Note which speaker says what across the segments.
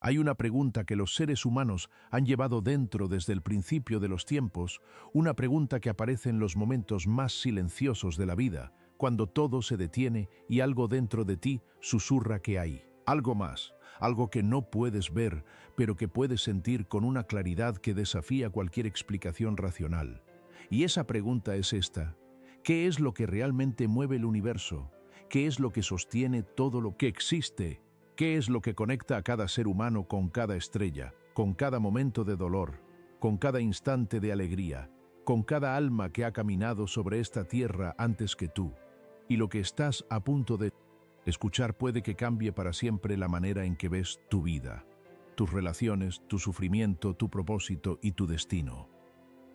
Speaker 1: Hay una pregunta que los seres humanos han llevado dentro desde el principio de los tiempos, una pregunta que aparece en los momentos más silenciosos de la vida, cuando todo se detiene y algo dentro de ti susurra que hay algo más, algo que no puedes ver, pero que puedes sentir con una claridad que desafía cualquier explicación racional. Y esa pregunta es esta: ¿qué es lo que realmente mueve el universo? ¿Qué es lo que sostiene todo lo que existe? ¿Qué es lo que conecta a cada ser humano con cada estrella, con cada momento de dolor, con cada instante de alegría, con cada alma que ha caminado sobre esta tierra antes que tú? Y lo que estás a punto de escuchar puede que cambie para siempre la manera en que ves tu vida, tus relaciones, tu sufrimiento, tu propósito y tu destino.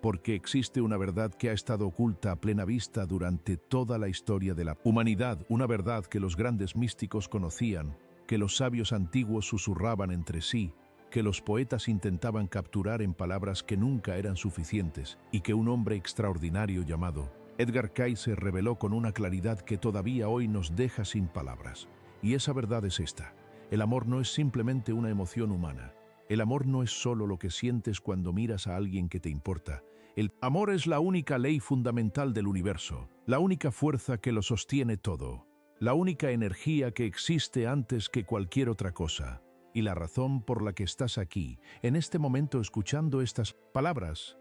Speaker 1: Porque existe una verdad que ha estado oculta a plena vista durante toda la historia de la humanidad, una verdad que los grandes místicos conocían, que los sabios antiguos susurraban entre sí, que los poetas intentaban capturar en palabras que nunca eran suficientes, y que un hombre extraordinario llamado Edgar Cayce reveló con una claridad que todavía hoy nos deja sin palabras. Y esa verdad es esta: el amor no es simplemente una emoción humana. El amor no es solo lo que sientes cuando miras a alguien que te importa. El amor es la única ley fundamental del universo, la única fuerza que lo sostiene todo, la única energía que existe antes que cualquier otra cosa. Y la razón por la que estás aquí, en este momento escuchando estas palabras,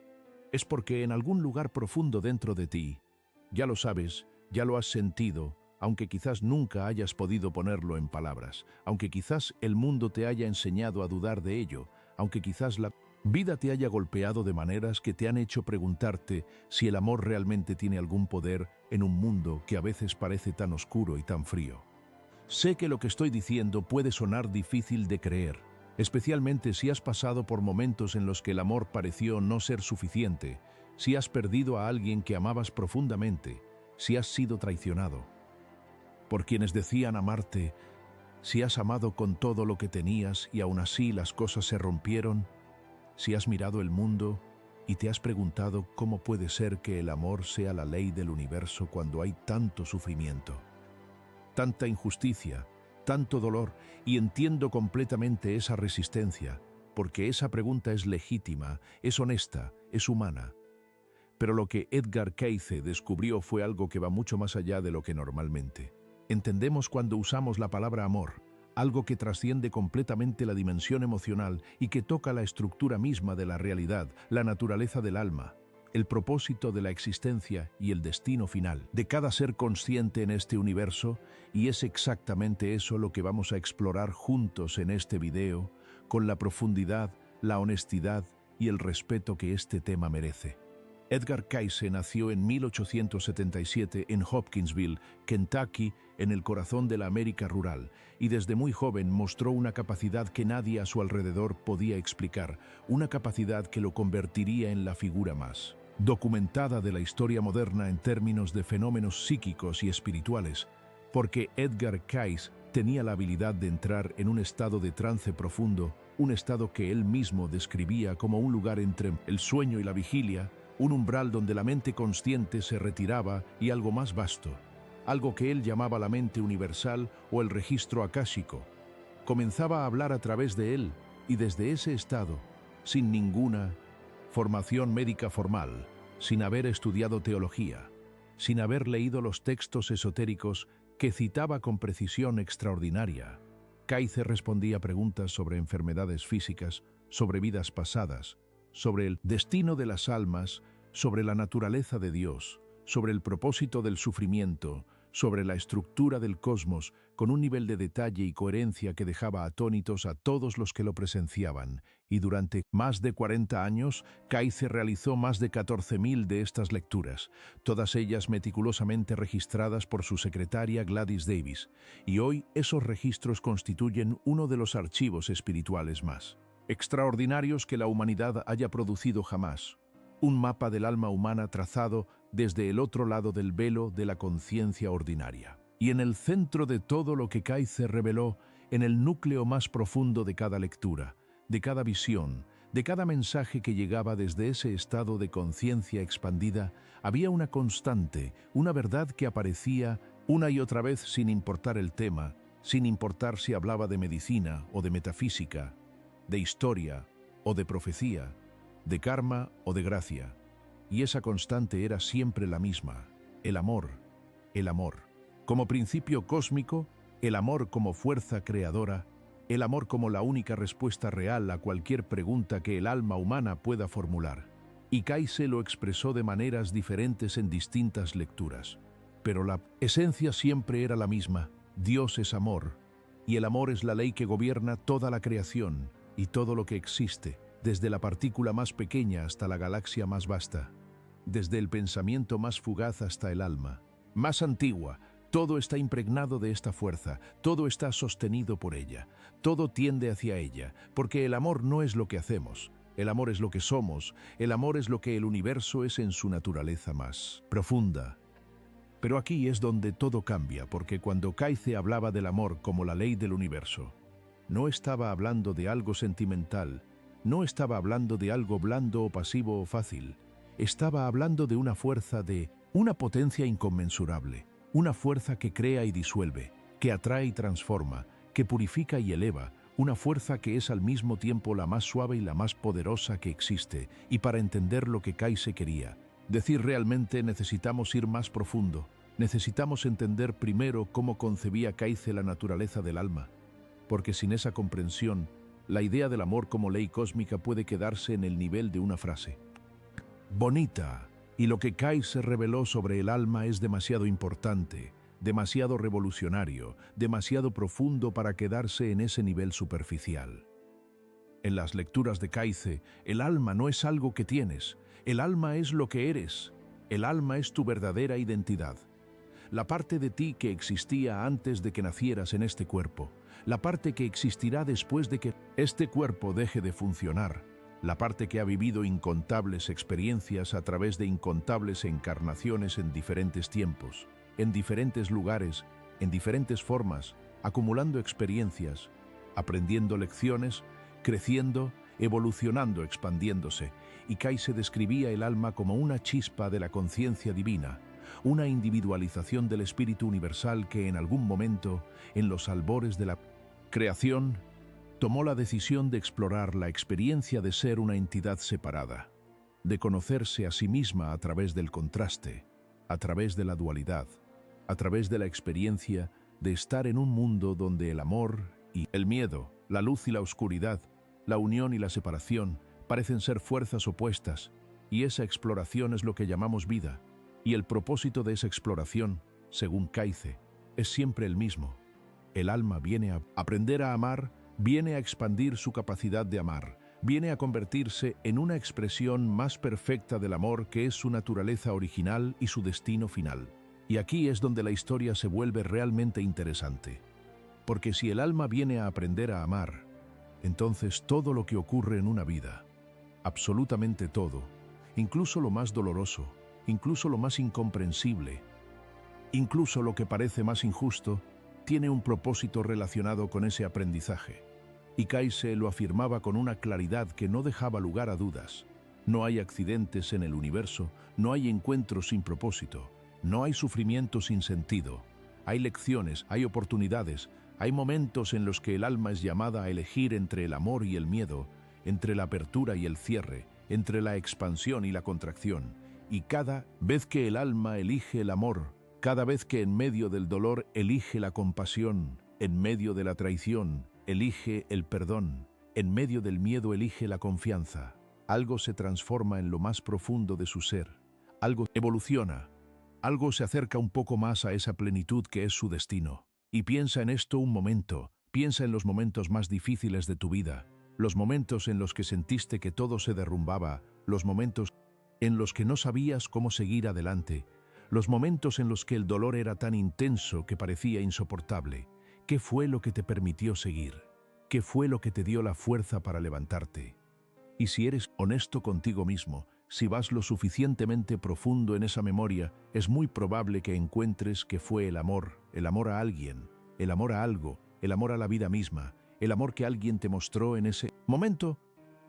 Speaker 1: es porque en algún lugar profundo dentro de ti, ya lo sabes, ya lo has sentido, aunque quizás nunca hayas podido ponerlo en palabras, aunque quizás el mundo te haya enseñado a dudar de ello, aunque quizás la vida te haya golpeado de maneras que te han hecho preguntarte si el amor realmente tiene algún poder en un mundo que a veces parece tan oscuro y tan frío. Sé que lo que estoy diciendo puede sonar difícil de creer, especialmente si has pasado por momentos en los que el amor pareció no ser suficiente, si has perdido a alguien que amabas profundamente, si has sido traicionado por quienes decían amarte, si has amado con todo lo que tenías y aún así las cosas se rompieron, si has mirado el mundo y te has preguntado cómo puede ser que el amor sea la ley del universo cuando hay tanto sufrimiento, tanta injusticia, tanto dolor, y entiendo completamente esa resistencia, porque esa pregunta es legítima, es honesta, es humana. Pero lo que Edgar Cayce descubrió fue algo que va mucho más allá de lo que normalmente entendemos cuando usamos la palabra amor, algo que trasciende completamente la dimensión emocional y que toca la estructura misma de la realidad, la naturaleza del alma, el propósito de la existencia y el destino final de cada ser consciente en este universo, y es exactamente eso lo que vamos a explorar juntos en este video, con la profundidad, la honestidad y el respeto que este tema merece. Edgar Cayce nació en 1877 en Hopkinsville, Kentucky, en el corazón de la América rural, y desde muy joven mostró una capacidad que nadie a su alrededor podía explicar, una capacidad que lo convertiría en la figura más documentada de la historia moderna en términos de fenómenos psíquicos y espirituales, porque Edgar Cayce tenía la habilidad de entrar en un estado de trance profundo, un estado que él mismo describía como un lugar entre el sueño y la vigilia, un umbral donde la mente consciente se retiraba y algo más vasto, algo que él llamaba la mente universal o el registro akáshico, comenzaba a hablar a través de él, y desde ese estado, sin ninguna formación médica formal, sin haber estudiado teología, sin haber leído los textos esotéricos que citaba con precisión extraordinaria, Cayce respondía preguntas sobre enfermedades físicas, sobre vidas pasadas, sobre el destino de las almas, sobre la naturaleza de Dios, sobre el propósito del sufrimiento, sobre la estructura del cosmos, con un nivel de detalle y coherencia que dejaba atónitos a todos los que lo presenciaban, y durante más de 40 años, Cayce realizó más de 14.000 de estas lecturas, todas ellas meticulosamente registradas por su secretaria Gladys Davis, y hoy esos registros constituyen uno de los archivos espirituales más extraordinarios que la humanidad haya producido jamás. Un mapa del alma humana trazado desde el otro lado del velo de la conciencia ordinaria. Y en el centro de todo lo que Cayce reveló, en el núcleo más profundo de cada lectura, de cada visión, de cada mensaje que llegaba desde ese estado de conciencia expandida, había una constante, una verdad que aparecía una y otra vez sin importar el tema, sin importar si hablaba de medicina o de metafísica, de historia o de profecía, de karma o de gracia. Y esa constante era siempre la misma: el amor, el amor. Como principio cósmico, el amor como fuerza creadora, el amor como la única respuesta real a cualquier pregunta que el alma humana pueda formular. Y Kaise lo expresó de maneras diferentes en distintas lecturas. Pero la esencia siempre era la misma: Dios es amor, y el amor es la ley que gobierna toda la creación y todo lo que existe, desde la partícula más pequeña hasta la galaxia más vasta, desde el pensamiento más fugaz hasta el alma más antigua. Todo está impregnado de esta fuerza, todo está sostenido por ella, todo tiende hacia ella, porque el amor no es lo que hacemos, el amor es lo que somos, el amor es lo que el universo es en su naturaleza más profunda. Pero aquí es donde todo cambia, porque cuando Kaise hablaba del amor como la ley del universo, no estaba hablando de algo sentimental, no estaba hablando de algo blando o pasivo o fácil, estaba hablando de una fuerza, de una potencia inconmensurable, una fuerza que crea y disuelve, que atrae y transforma, que purifica y eleva, una fuerza que es al mismo tiempo la más suave y la más poderosa que existe. Y para entender lo que Kaise quería decir realmente, necesitamos ir más profundo, necesitamos entender primero cómo concebía Kaise la naturaleza del alma, porque sin esa comprensión, la idea del amor como ley cósmica puede quedarse en el nivel de una frase bonita. Y lo que Kaise reveló sobre el alma es demasiado importante, demasiado revolucionario, demasiado profundo para quedarse en ese nivel superficial. En las lecturas de Kaise, el alma no es algo que tienes, el alma es lo que eres, el alma es tu verdadera identidad. La parte de ti que existía antes de que nacieras en este cuerpo, la parte que existirá después de que este cuerpo deje de funcionar, la parte que ha vivido incontables experiencias a través de incontables encarnaciones en diferentes tiempos, en diferentes lugares, en diferentes formas, acumulando experiencias, aprendiendo lecciones, creciendo, evolucionando, expandiéndose. Y Kaise describía el alma como una chispa de la conciencia divina, una individualización del espíritu universal que en algún momento, en los albores de la creación, tomó la decisión de explorar la experiencia de ser una entidad separada, de conocerse a sí misma a través del contraste, a través de la dualidad, a través de la experiencia de estar en un mundo donde el amor y el miedo, la luz y la oscuridad, la unión y la separación parecen ser fuerzas opuestas, y esa exploración es lo que llamamos vida. Y el propósito de esa exploración, según Kaise, es siempre el mismo. El alma viene a aprender a amar, viene a expandir su capacidad de amar, viene a convertirse en una expresión más perfecta del amor que es su naturaleza original y su destino final. Y aquí es donde la historia se vuelve realmente interesante. Porque si el alma viene a aprender a amar, entonces todo lo que ocurre en una vida, absolutamente todo, incluso lo más doloroso, incluso lo más incomprensible, incluso lo que parece más injusto, tiene un propósito relacionado con ese aprendizaje. Y Kaise lo afirmaba con una claridad que no dejaba lugar a dudas. No hay accidentes en el universo, no hay encuentros sin propósito, no hay sufrimiento sin sentido. Hay lecciones, hay oportunidades, hay momentos en los que el alma es llamada a elegir entre el amor y el miedo, entre la apertura y el cierre, entre la expansión y la contracción. Y cada vez que el alma elige el amor, cada vez que en medio del dolor elige la compasión, en medio de la traición elige el perdón, en medio del miedo elige la confianza, algo se transforma en lo más profundo de su ser, algo evoluciona, algo se acerca un poco más a esa plenitud que es su destino. Y piensa en esto un momento, piensa en los momentos más difíciles de tu vida, los momentos en los que sentiste que todo se derrumbaba, los momentos en los que no sabías cómo seguir adelante, los momentos en los que el dolor era tan intenso que parecía insoportable. ¿Qué fue lo que te permitió seguir? ¿Qué fue lo que te dio la fuerza para levantarte? Y si eres honesto contigo mismo, si vas lo suficientemente profundo en esa memoria, es muy probable que encuentres que fue el amor a alguien, el amor a algo, el amor a la vida misma, el amor que alguien te mostró en ese momento,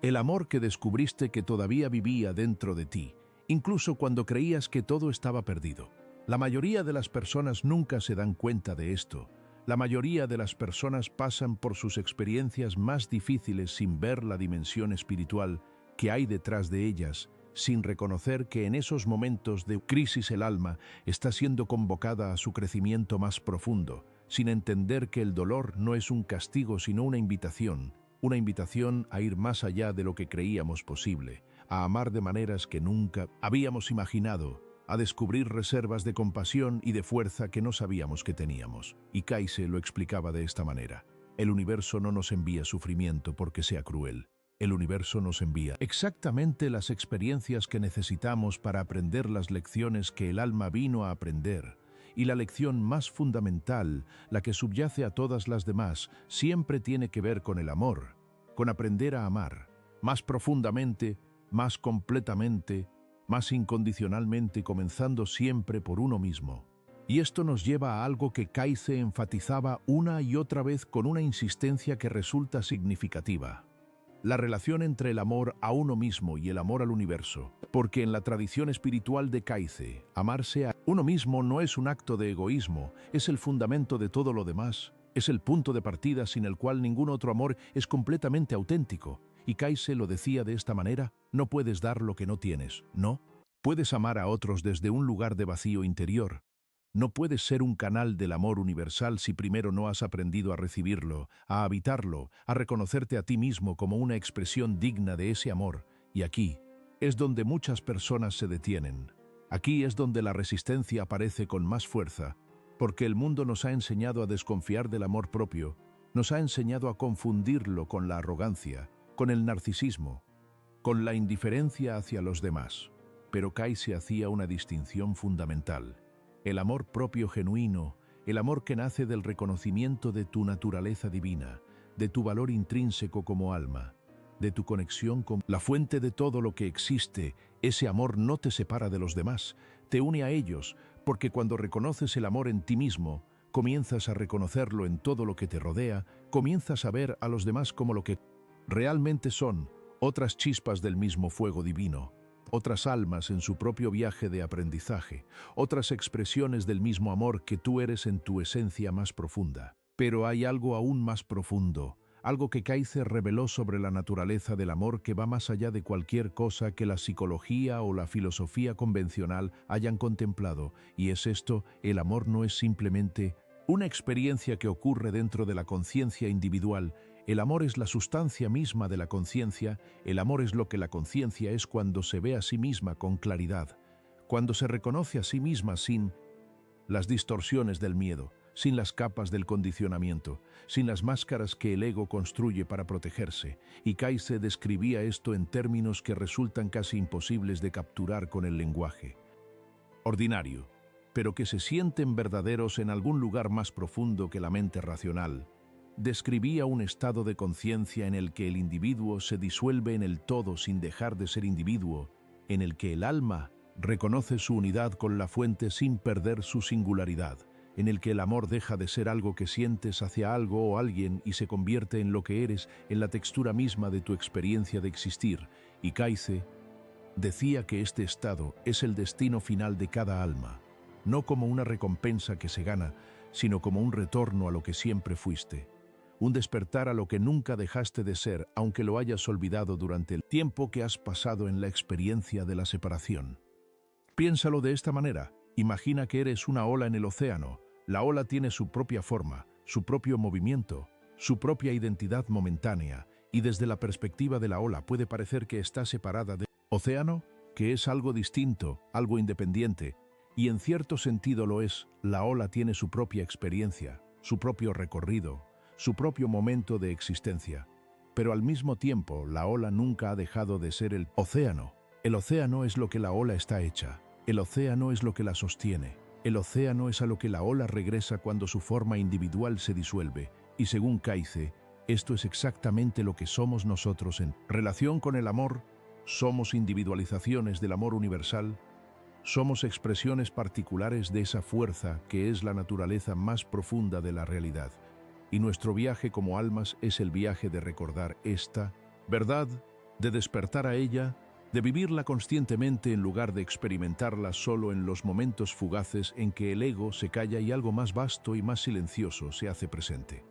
Speaker 1: el amor que descubriste que todavía vivía dentro de ti, incluso cuando creías que todo estaba perdido. La mayoría de las personas nunca se dan cuenta de esto. La mayoría de las personas pasan por sus experiencias más difíciles sin ver la dimensión espiritual que hay detrás de ellas, sin reconocer que en esos momentos de crisis el alma está siendo convocada a su crecimiento más profundo, sin entender que el dolor no es un castigo sino una invitación a ir más allá de lo que creíamos posible, a amar de maneras que nunca habíamos imaginado, a descubrir reservas de compasión y de fuerza que no sabíamos que teníamos. Y Kaise lo explicaba de esta manera: el universo no nos envía sufrimiento porque sea cruel. El universo nos envía exactamente las experiencias que necesitamos para aprender las lecciones que el alma vino a aprender. Y la lección más fundamental, la que subyace a todas las demás, siempre tiene que ver con el amor, con aprender a amar, más profundamente, más completamente, más incondicionalmente, comenzando siempre por uno mismo. Y esto nos lleva a algo que Kaise enfatizaba una y otra vez con una insistencia que resulta significativa: la relación entre el amor a uno mismo y el amor al universo. Porque en la tradición espiritual de Kaise, amarse a uno mismo no es un acto de egoísmo, es el fundamento de todo lo demás, es el punto de partida sin el cual ningún otro amor es completamente auténtico. Y Kaise lo decía de esta manera: no puedes dar lo que no tienes, ¿no? Puedes amar a otros desde un lugar de vacío interior. No puedes ser un canal del amor universal si primero no has aprendido a recibirlo, a habitarlo, a reconocerte a ti mismo como una expresión digna de ese amor. Y aquí es donde muchas personas se detienen. Aquí es donde la resistencia aparece con más fuerza, porque el mundo nos ha enseñado a desconfiar del amor propio, nos ha enseñado a confundirlo con la arrogancia, con el narcisismo, con la indiferencia hacia los demás. Pero Kaise hacía una distinción fundamental: el amor propio genuino, el amor que nace del reconocimiento de tu naturaleza divina, de tu valor intrínseco como alma, de tu conexión con la fuente de todo lo que existe. Ese amor no te separa de los demás, te une a ellos, porque cuando reconoces el amor en ti mismo, comienzas a reconocerlo en todo lo que te rodea, comienzas a ver a los demás como lo que realmente son: otras chispas del mismo fuego divino, otras almas en su propio viaje de aprendizaje, otras expresiones del mismo amor que tú eres en tu esencia más profunda. Pero hay algo aún más profundo, algo que Kaise reveló sobre la naturaleza del amor que va más allá de cualquier cosa que la psicología o la filosofía convencional hayan contemplado, y es esto: el amor no es simplemente una experiencia que ocurre dentro de la conciencia individual. El amor es la sustancia misma de la conciencia. El amor es lo que la conciencia es cuando se ve a sí misma con claridad, cuando se reconoce a sí misma sin las distorsiones del miedo, sin las capas del condicionamiento, sin las máscaras que el ego construye para protegerse. Y Kaise describía esto en términos que resultan casi imposibles de capturar con el lenguaje ordinario, pero que se sienten verdaderos en algún lugar más profundo que la mente racional. Describía un estado de conciencia en el que el individuo se disuelve en el todo sin dejar de ser individuo, en el que el alma reconoce su unidad con la fuente sin perder su singularidad, en el que el amor deja de ser algo que sientes hacia algo o alguien y se convierte en lo que eres, en la textura misma de tu experiencia de existir. Y Kaise decía que este estado es el destino final de cada alma, no como una recompensa que se gana, sino como un retorno a lo que siempre fuiste. Un despertar a lo que nunca dejaste de ser, aunque lo hayas olvidado durante el tiempo que has pasado en la experiencia de la separación. Piénsalo de esta manera: imagina que eres una ola en el océano. La ola tiene su propia forma, su propio movimiento, su propia identidad momentánea, y desde la perspectiva de la ola puede parecer que está separada del océano, que es algo distinto, algo independiente, y en cierto sentido lo es. La ola tiene su propia experiencia, su propio recorrido, su propio momento de existencia. Pero al mismo tiempo, la ola nunca ha dejado de ser el océano. El océano es lo que la ola está hecha. El océano es lo que la sostiene. El océano es a lo que la ola regresa cuando su forma individual se disuelve. Y según Kaise, esto es exactamente lo que somos nosotros en relación con el amor. Somos individualizaciones del amor universal. Somos expresiones particulares de esa fuerza que es la naturaleza más profunda de la realidad. Y nuestro viaje como almas es el viaje de recordar esta verdad, de despertar a ella, de vivirla conscientemente en lugar de experimentarla solo en los momentos fugaces en que el ego se calla y algo más vasto y más silencioso se hace presente.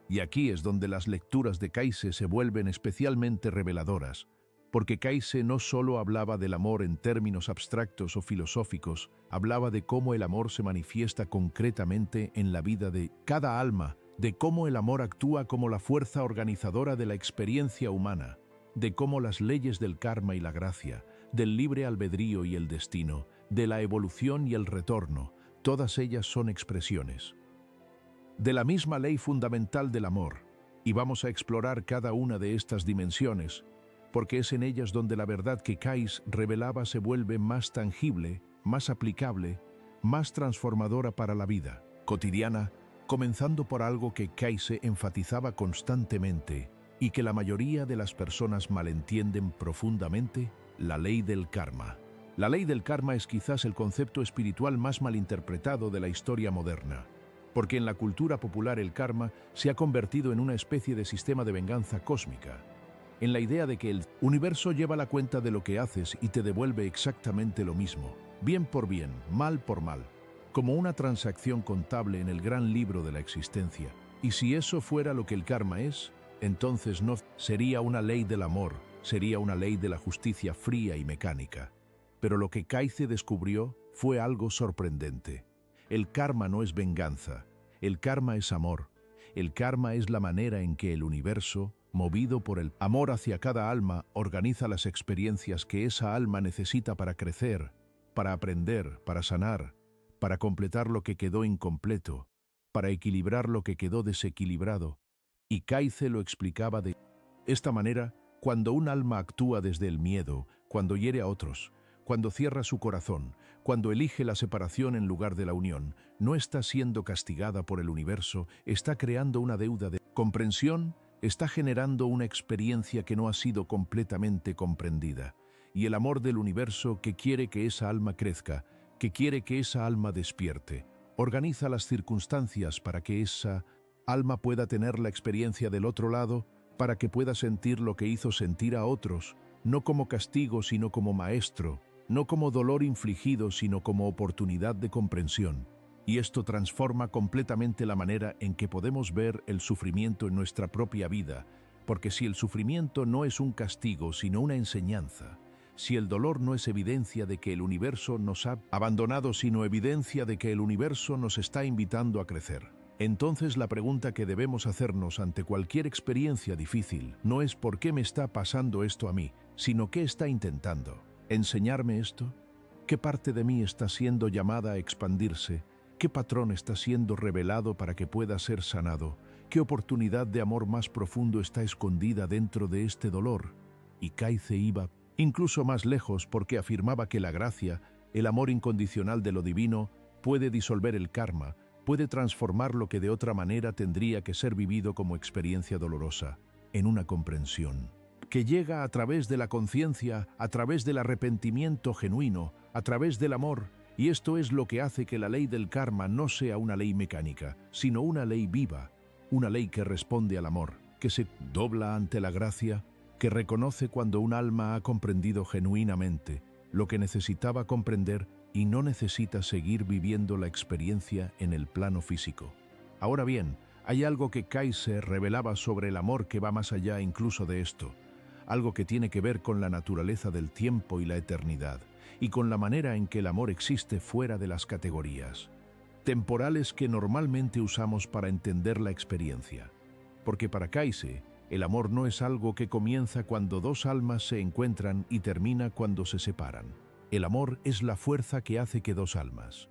Speaker 1: Y aquí es donde las lecturas de Kayse se vuelven especialmente reveladoras, porque Kayse no solo hablaba del amor en términos abstractos o filosóficos, hablaba de cómo el amor se manifiesta concretamente en la vida de cada alma, de cómo el amor actúa como la fuerza organizadora de la experiencia humana, de cómo las leyes del karma y la gracia, del libre albedrío y el destino, de la evolución y el retorno, todas ellas son expresiones de la misma ley fundamental del amor, y vamos a explorar cada una de estas dimensiones, porque es en ellas donde la verdad que Kayse revelaba se vuelve más tangible, más aplicable, más transformadora para la vida cotidiana, comenzando por algo que Kayse enfatizaba constantemente y que la mayoría de las personas malentienden profundamente: la ley del karma. La ley del karma es quizás el concepto espiritual más malinterpretado de la historia moderna, porque en la cultura popular el karma se ha convertido en una especie de sistema de venganza cósmica, en la idea de que el universo lleva la cuenta de lo que haces y te devuelve exactamente lo mismo, bien por bien, mal por mal, como una transacción contable en el gran libro de la existencia. Y si eso fuera lo que el karma es, entonces no sería una ley del amor, sería una ley de la justicia fría y mecánica. Pero lo que Kayse descubrió fue algo sorprendente. El karma no es venganza, el karma es amor. El karma es la manera en que el universo, movido por el amor hacia cada alma, organiza las experiencias que esa alma necesita para crecer, para aprender, para sanar, para completar lo que quedó incompleto, para equilibrar lo que quedó desequilibrado. Y Kayse lo explicaba de esta manera: cuando un alma actúa desde el miedo, cuando hiere a otros, cuando cierra su corazón, cuando elige la separación en lugar de la unión, no está siendo castigada por el universo, está creando una deuda de comprensión, está generando una experiencia que no ha sido completamente comprendida. Y el amor del universo, que quiere que esa alma crezca, que quiere que esa alma despierte, organiza las circunstancias para que esa alma pueda tener la experiencia del otro lado, para que pueda sentir lo que hizo sentir a otros, no como castigo sino como maestro, no como dolor infligido sino como oportunidad de comprensión. Y esto transforma completamente la manera en que podemos ver el sufrimiento en nuestra propia vida, porque si el sufrimiento no es un castigo sino una enseñanza, si el dolor no es evidencia de que el universo nos ha abandonado sino evidencia de que el universo nos está invitando a crecer, entonces la pregunta que debemos hacernos ante cualquier experiencia difícil no es ¿por qué me está pasando esto a mí?, sino ¿qué está intentando enseñarme esto? ¿Qué parte de mí está siendo llamada a expandirse? ¿Qué patrón está siendo revelado para que pueda ser sanado? ¿Qué oportunidad de amor más profundo está escondida dentro de este dolor? Y Kayse iba incluso más lejos, porque afirmaba que la gracia, el amor incondicional de lo divino, puede disolver el karma, puede transformar lo que de otra manera tendría que ser vivido como experiencia dolorosa, en una comprensión que llega a través de la conciencia, a través del arrepentimiento genuino, a través del amor. Y esto es lo que hace que la ley del karma no sea una ley mecánica, sino una ley viva, una ley que responde al amor, que se dobla ante la gracia, que reconoce cuando un alma ha comprendido genuinamente lo que necesitaba comprender y no necesita seguir viviendo la experiencia en el plano físico. Ahora bien, hay algo que Kayse revelaba sobre el amor que va más allá incluso de esto, algo que tiene que ver con la naturaleza del tiempo y la eternidad, y con la manera en que el amor existe fuera de las categorías temporales que normalmente usamos para entender la experiencia. Porque para Kayse, el amor no es algo que comienza cuando dos almas se encuentran y termina cuando se separan. El amor es la fuerza que hace que dos almas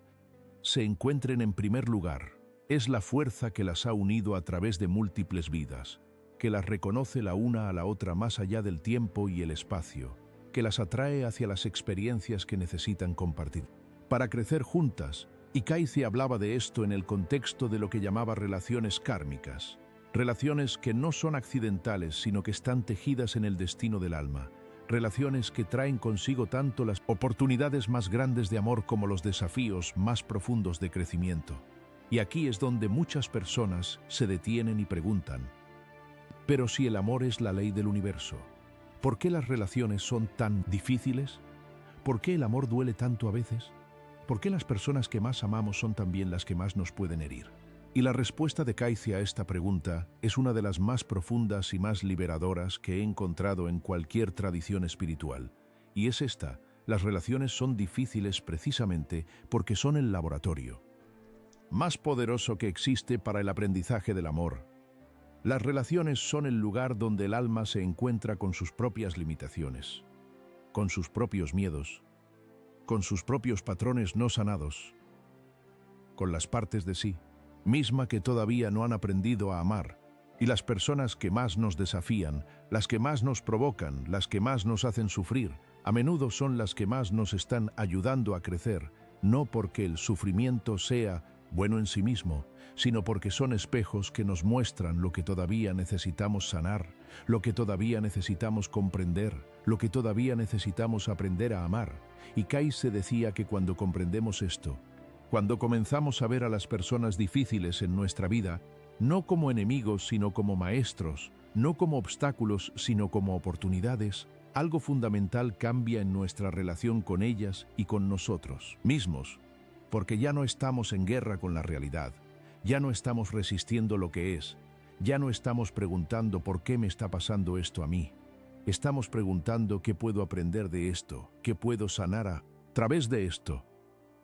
Speaker 1: se encuentren en primer lugar. Es la fuerza que las ha unido a través de múltiples vidas, que las reconoce la una a la otra más allá del tiempo y el espacio, que las atrae hacia las experiencias que necesitan compartir para crecer juntas. Y Kayse hablaba de esto en el contexto de lo que llamaba relaciones kármicas, relaciones que no son accidentales sino que están tejidas en el destino del alma, relaciones que traen consigo tanto las oportunidades más grandes de amor como los desafíos más profundos de crecimiento. Y aquí es donde muchas personas se detienen y preguntan: pero si el amor es la ley del universo, ¿Por qué las relaciones son tan difíciles? ¿Por qué el amor duele tanto a veces? ¿Por qué las personas que más amamos son también las que más nos pueden herir? Y la respuesta de Cayce a esta pregunta es una de las más profundas y más liberadoras que he encontrado en cualquier tradición espiritual. Y es esta: las relaciones son difíciles precisamente porque son el laboratorio más poderoso que existe para el aprendizaje del amor. Las relaciones son el lugar donde el alma se encuentra con sus propias limitaciones, con sus propios miedos, con sus propios patrones no sanados, con las partes de sí misma que todavía no han aprendido a amar. Y las personas que más nos desafían, las que más nos provocan, las que más nos hacen sufrir, a menudo son las que más nos están ayudando a crecer, no porque el sufrimiento sea bueno en sí mismo, sino porque son espejos que nos muestran lo que todavía necesitamos sanar, lo que todavía necesitamos comprender, lo que todavía necesitamos aprender a amar. Y Cayce decía que cuando comprendemos esto, cuando comenzamos a ver a las personas difíciles en nuestra vida, no como enemigos, sino como maestros, no como obstáculos, sino como oportunidades, algo fundamental cambia en nuestra relación con ellas y con nosotros mismos, porque ya no estamos en guerra con la realidad, ya no estamos resistiendo lo que es, ya no estamos preguntando por qué me está pasando esto a mí. Estamos preguntando qué puedo aprender de esto, qué puedo sanar a través de esto,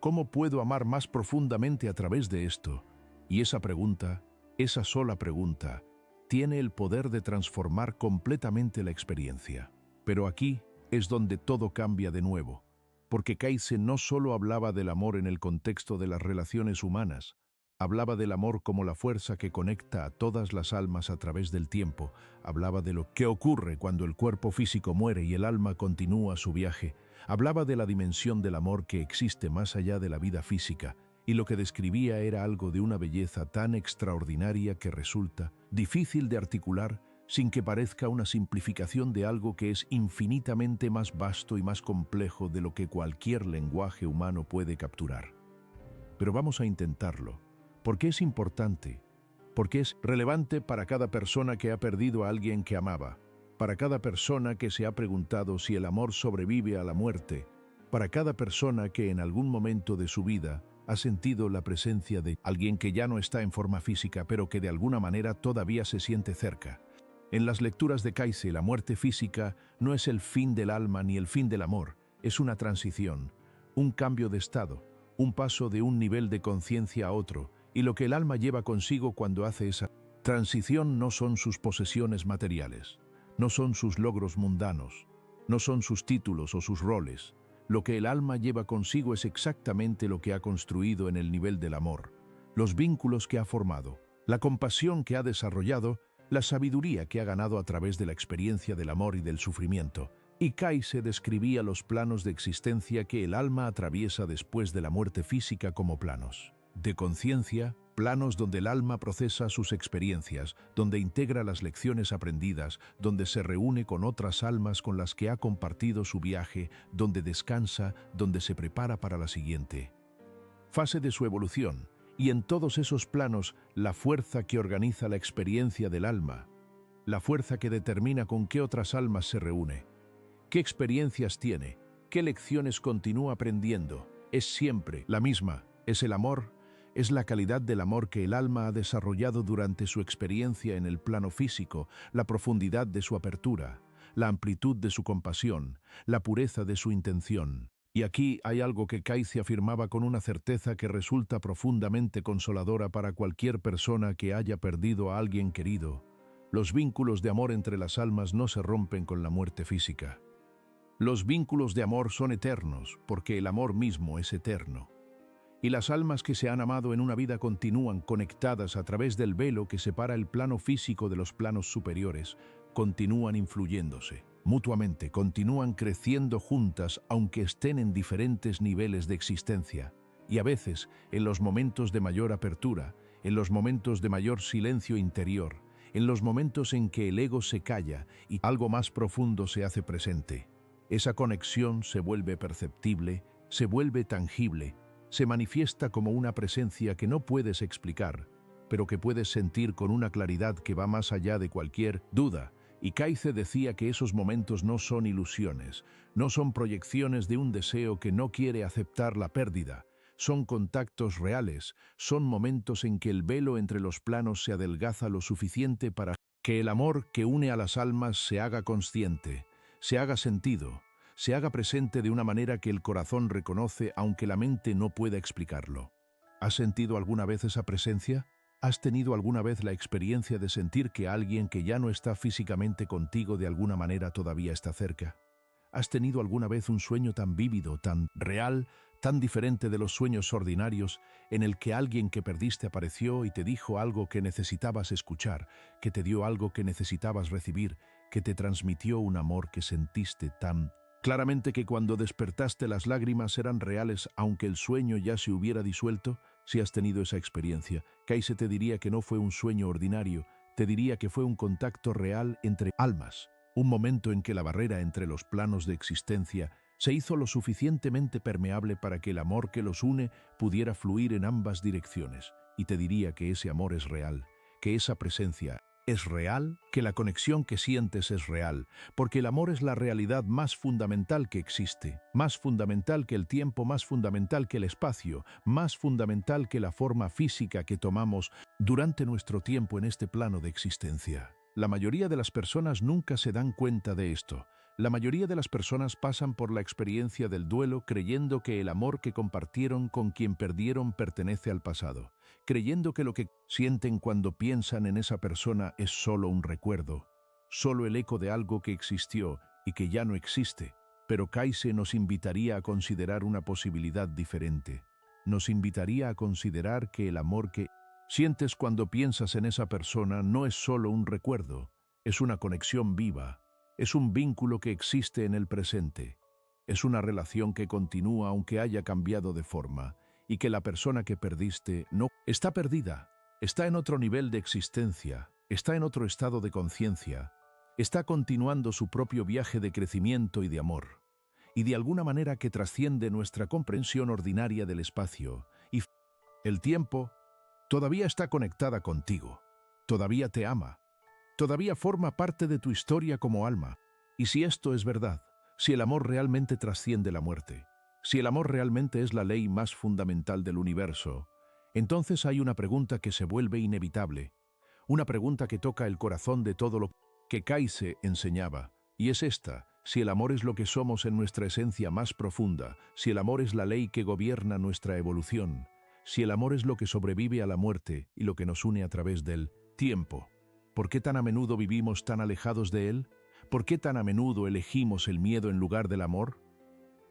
Speaker 1: cómo puedo amar más profundamente a través de esto. Y esa pregunta, esa sola pregunta, tiene el poder de transformar completamente la experiencia. Pero aquí es donde todo cambia de nuevo, porque Cayce no solo hablaba del amor en el contexto de las relaciones humanas, hablaba del amor como la fuerza que conecta a todas las almas a través del tiempo, hablaba de lo que ocurre cuando el cuerpo físico muere y el alma continúa su viaje, hablaba de la dimensión del amor que existe más allá de la vida física, y lo que describía era algo de una belleza tan extraordinaria que resulta difícil de articular sin que parezca una simplificación de algo que es infinitamente más vasto y más complejo de lo que cualquier lenguaje humano puede capturar. Pero vamos a intentarlo, porque es importante, porque es relevante para cada persona que ha perdido a alguien que amaba, para cada persona que se ha preguntado si el amor sobrevive a la muerte, para cada persona que en algún momento de su vida ha sentido la presencia de alguien que ya no está en forma física, pero que de alguna manera todavía se siente cerca. En las lecturas de Cayce, la muerte física no es el fin del alma ni el fin del amor, es una transición, un cambio de estado, un paso de un nivel de conciencia a otro, y lo que el alma lleva consigo cuando hace esa transición no son sus posesiones materiales, no son sus logros mundanos, no son sus títulos o sus roles. Lo que el alma lleva consigo es exactamente lo que ha construido en el nivel del amor, los vínculos que ha formado, la compasión que ha desarrollado, la sabiduría que ha ganado a través de la experiencia del amor y del sufrimiento. Y Cayce describía los planos de existencia que el alma atraviesa después de la muerte física como planos de conciencia, planos donde el alma procesa sus experiencias, donde integra las lecciones aprendidas, donde se reúne con otras almas con las que ha compartido su viaje, donde descansa, donde se prepara para la siguiente fase de su evolución. Y en todos esos planos, la fuerza que organiza la experiencia del alma, la fuerza que determina con qué otras almas se reúne, qué experiencias tiene, qué lecciones continúa aprendiendo, es siempre la misma, es el amor. Es la calidad del amor que el alma ha desarrollado durante su experiencia en el plano físico, la profundidad de su apertura, la amplitud de su compasión, la pureza de su intención. Y aquí hay algo que Cayce afirmaba con una certeza que resulta profundamente consoladora para cualquier persona que haya perdido a alguien querido. Los vínculos de amor entre las almas no se rompen con la muerte física. Los vínculos de amor son eternos, porque el amor mismo es eterno. Y las almas que se han amado en una vida continúan conectadas a través del velo que separa el plano físico de los planos superiores, continúan influyéndose mutuamente, continúan creciendo juntas aunque estén en diferentes niveles de existencia. Y a veces, en los momentos de mayor apertura, en los momentos de mayor silencio interior, en los momentos en que el ego se calla y algo más profundo se hace presente, esa conexión se vuelve perceptible, se vuelve tangible, se manifiesta como una presencia que no puedes explicar, pero que puedes sentir con una claridad que va más allá de cualquier duda. Y Kaize decía que esos momentos no son ilusiones, no son proyecciones de un deseo que no quiere aceptar la pérdida, son contactos reales, son momentos en que el velo entre los planos se adelgaza lo suficiente para que el amor que une a las almas se haga consciente, se haga sentido, se haga presente de una manera que el corazón reconoce aunque la mente no pueda explicarlo. ¿Has sentido alguna vez esa presencia? ¿Has tenido alguna vez la experiencia de sentir que alguien que ya no está físicamente contigo de alguna manera todavía está cerca? ¿Has tenido alguna vez un sueño tan vívido, tan real, tan diferente de los sueños ordinarios, en el que alguien que perdiste apareció y te dijo algo que necesitabas escuchar, que te dio algo que necesitabas recibir, que te transmitió un amor que sentiste tan claramente que cuando despertaste las lágrimas eran reales aunque el sueño ya se hubiera disuelto? Si has tenido esa experiencia, Kaize te diría que no fue un sueño ordinario, te diría que fue un contacto real entre almas, un momento en que la barrera entre los planos de existencia se hizo lo suficientemente permeable para que el amor que los une pudiera fluir en ambas direcciones, y te diría que ese amor es real, que esa presencia es real, que la conexión que sientes es real, porque el amor es la realidad más fundamental que existe, más fundamental que el tiempo, más fundamental que el espacio, más fundamental que la forma física que tomamos durante nuestro tiempo en este plano de existencia. La mayoría de las personas nunca se dan cuenta de esto. La mayoría de las personas pasan por la experiencia del duelo creyendo que el amor que compartieron con quien perdieron pertenece al pasado, creyendo que lo que sienten cuando piensan en esa persona es solo un recuerdo, solo el eco de algo que existió y que ya no existe. Pero Kaize nos invitaría a considerar una posibilidad diferente. Nos invitaría a considerar que el amor que sientes cuando piensas en esa persona no es solo un recuerdo, es una conexión viva, es un vínculo que existe en el presente, es una relación que continúa aunque haya cambiado de forma, y que la persona que perdiste no está perdida, está en otro nivel de existencia, está en otro estado de conciencia, está continuando su propio viaje de crecimiento y de amor, y de alguna manera que trasciende nuestra comprensión ordinaria del espacio y el tiempo. Todavía está conectada contigo, todavía te ama, todavía forma parte de tu historia como alma. Y si esto es verdad, si el amor realmente trasciende la muerte, si el amor realmente es la ley más fundamental del universo, entonces hay una pregunta que se vuelve inevitable, una pregunta que toca el corazón de todo lo que Kaize enseñaba, y es esta: si el amor es lo que somos en nuestra esencia más profunda, si el amor es la ley que gobierna nuestra evolución, si el amor es lo que sobrevive a la muerte y lo que nos une a través del tiempo, ¿por qué tan a menudo vivimos tan alejados de él? ¿Por qué tan a menudo elegimos el miedo en lugar del amor?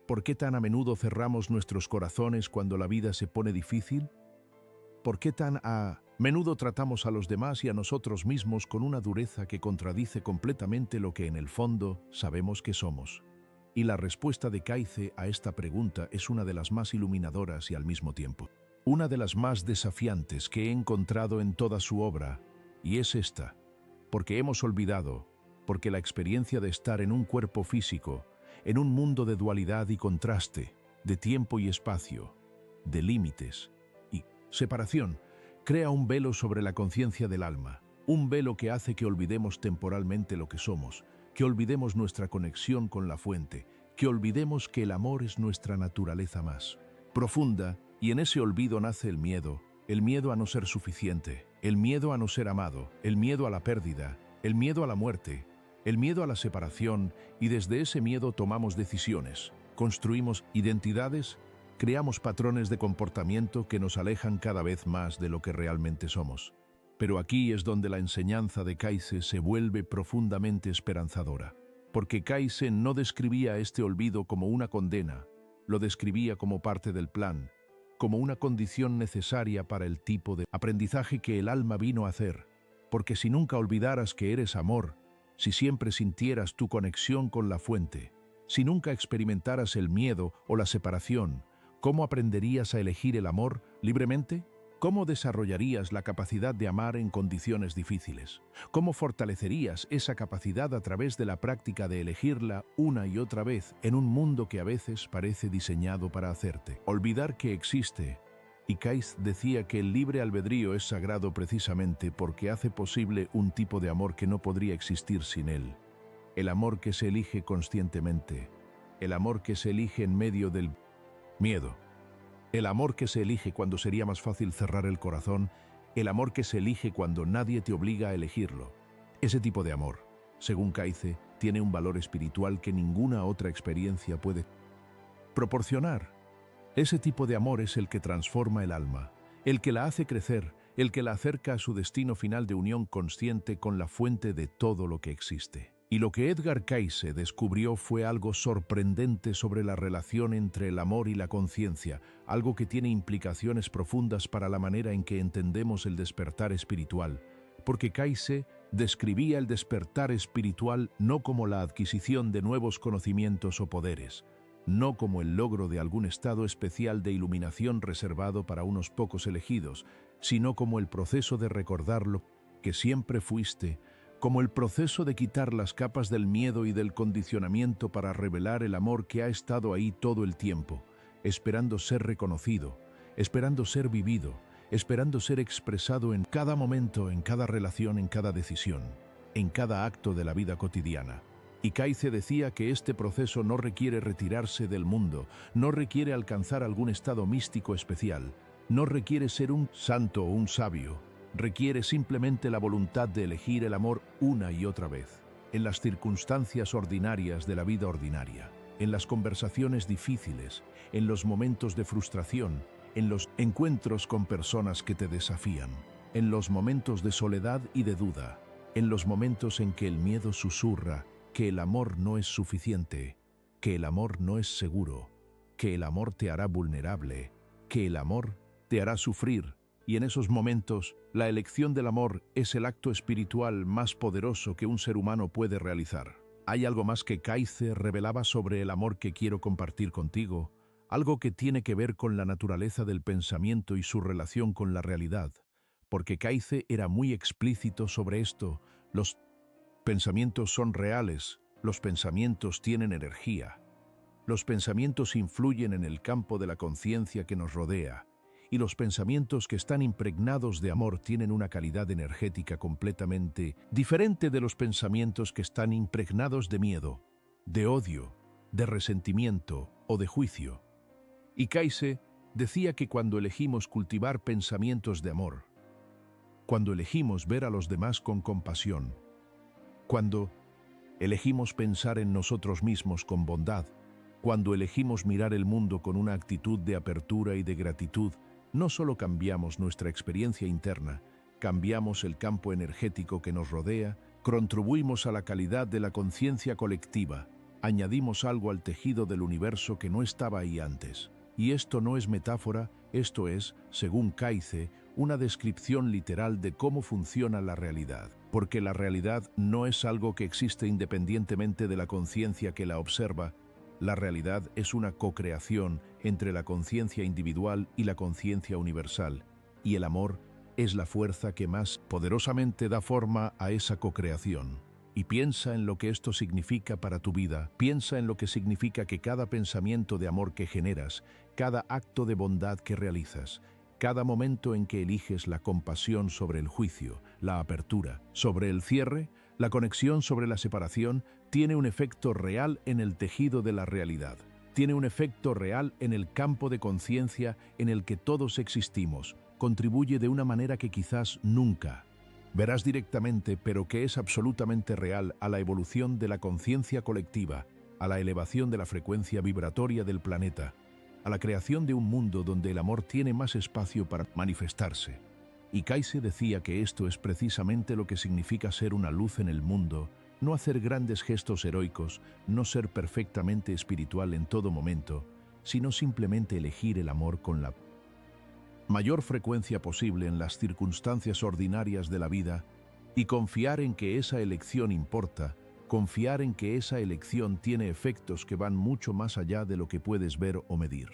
Speaker 1: ¿Por qué tan a menudo cerramos nuestros corazones cuando la vida se pone difícil? ¿Por qué tan a menudo tratamos a los demás y a nosotros mismos con una dureza que contradice completamente lo que en el fondo sabemos que somos? Y la respuesta de Kaize a esta pregunta es una de las más iluminadoras y al mismo tiempo una de las más desafiantes que he encontrado en toda su obra, y es esta: porque hemos olvidado, porque la experiencia de estar en un cuerpo físico, en un mundo de dualidad y contraste, de tiempo y espacio, de límites y separación, crea un velo sobre la conciencia del alma, un velo que hace que olvidemos temporalmente lo que somos, que olvidemos nuestra conexión con la fuente, que olvidemos que el amor es nuestra naturaleza más profunda. Y en ese olvido nace el miedo a no ser suficiente, el miedo a no ser amado, el miedo a la pérdida, el miedo a la muerte, el miedo a la separación, y desde ese miedo tomamos decisiones, construimos identidades, creamos patrones de comportamiento que nos alejan cada vez más de lo que realmente somos. Pero aquí es donde la enseñanza de Kaize se vuelve profundamente esperanzadora, porque Kaize no describía este olvido como una condena, lo describía como parte del plan, como una condición necesaria para el tipo de aprendizaje que el alma vino a hacer, porque si nunca olvidaras que eres amor, si siempre sintieras tu conexión con la fuente, si nunca experimentaras el miedo o la separación, ¿cómo aprenderías a elegir el amor libremente? ¿Cómo desarrollarías la capacidad de amar en condiciones difíciles? ¿Cómo fortalecerías esa capacidad a través de la práctica de elegirla una y otra vez en un mundo que a veces parece diseñado para hacerte olvidar que existe Y Kais decía que el libre albedrío es sagrado precisamente porque hace posible un tipo de amor que no podría existir sin él. El amor que se elige conscientemente, el amor que se elige en medio del miedo, el amor que se elige cuando sería más fácil cerrar el corazón, el amor que se elige cuando nadie te obliga a elegirlo. Ese tipo de amor, según Kaize, tiene un valor espiritual que ninguna otra experiencia puede proporcionar. Ese tipo de amor es el que transforma el alma, el que la hace crecer, el que la acerca a su destino final de unión consciente con la fuente de todo lo que existe. Y lo que Edgar Cayce descubrió fue algo sorprendente sobre la relación entre el amor y la conciencia, algo que tiene implicaciones profundas para la manera en que entendemos el despertar espiritual, porque Cayce describía el despertar espiritual no como la adquisición de nuevos conocimientos o poderes, no como el logro de algún estado especial de iluminación reservado para unos pocos elegidos, sino como el proceso de recordar lo que siempre fuiste, como el proceso de quitar las capas del miedo y del condicionamiento para revelar el amor que ha estado ahí todo el tiempo, esperando ser reconocido, esperando ser vivido, esperando ser expresado en cada momento, en cada relación, en cada decisión, en cada acto de la vida cotidiana. Y Cayce decía que este proceso no requiere retirarse del mundo, no requiere alcanzar algún estado místico especial, no requiere ser un santo o un sabio, requiere simplemente la voluntad de elegir el amor una y otra vez, en las circunstancias ordinarias de la vida ordinaria, en las conversaciones difíciles, en los momentos de frustración, en los encuentros con personas que te desafían, en los momentos de soledad y de duda, en los momentos en que el miedo susurra que el amor no es suficiente, que el amor no es seguro, que el amor te hará vulnerable, que el amor te hará sufrir, y en esos momentos la elección del amor es el acto espiritual más poderoso que un ser humano puede realizar. Hay algo más que Cayce revelaba sobre el amor que quiero compartir contigo, algo que tiene que ver con la naturaleza del pensamiento y su relación con la realidad, porque Cayce era muy explícito sobre esto. Los pensamientos son reales, los pensamientos tienen energía. Los pensamientos influyen en el campo de la conciencia que nos rodea, y los pensamientos que están impregnados de amor tienen una calidad energética completamente diferente de los pensamientos que están impregnados de miedo, de odio, de resentimiento o de juicio. Y Cayce decía que cuando elegimos cultivar pensamientos de amor, cuando elegimos ver a los demás con compasión, cuando elegimos pensar en nosotros mismos con bondad, cuando elegimos mirar el mundo con una actitud de apertura y de gratitud, no solo cambiamos nuestra experiencia interna, cambiamos el campo energético que nos rodea, contribuimos a la calidad de la conciencia colectiva, añadimos algo al tejido del universo que no estaba ahí antes. Y esto no es metáfora, esto es, según Cayce, una descripción literal de cómo funciona la realidad. Porque la realidad no es algo que existe independientemente de la conciencia que la observa. La realidad es una co-creación entre la conciencia individual y la conciencia universal, y el amor es la fuerza que más poderosamente da forma a esa co-creación. Y piensa en lo que esto significa para tu vida, piensa en lo que significa que cada pensamiento de amor que generas, cada acto de bondad que realizas, cada momento en que eliges la compasión sobre el juicio, la apertura, sobre el cierre, la conexión sobre la separación, tiene un efecto real en el tejido de la realidad. Tiene un efecto real en el campo de conciencia en el que todos existimos. Contribuye de una manera que quizás nunca verás directamente, pero que es absolutamente real a la evolución de la conciencia colectiva, a la elevación de la frecuencia vibratoria del planeta, a la creación de un mundo donde el amor tiene más espacio para manifestarse. Y Cayce decía que esto es precisamente lo que significa ser una luz en el mundo, no hacer grandes gestos heroicos, no ser perfectamente espiritual en todo momento, sino simplemente elegir el amor con la mayor frecuencia posible en las circunstancias ordinarias de la vida y confiar en que esa elección importa, confiar en que esa elección tiene efectos que van mucho más allá de lo que puedes ver o medir.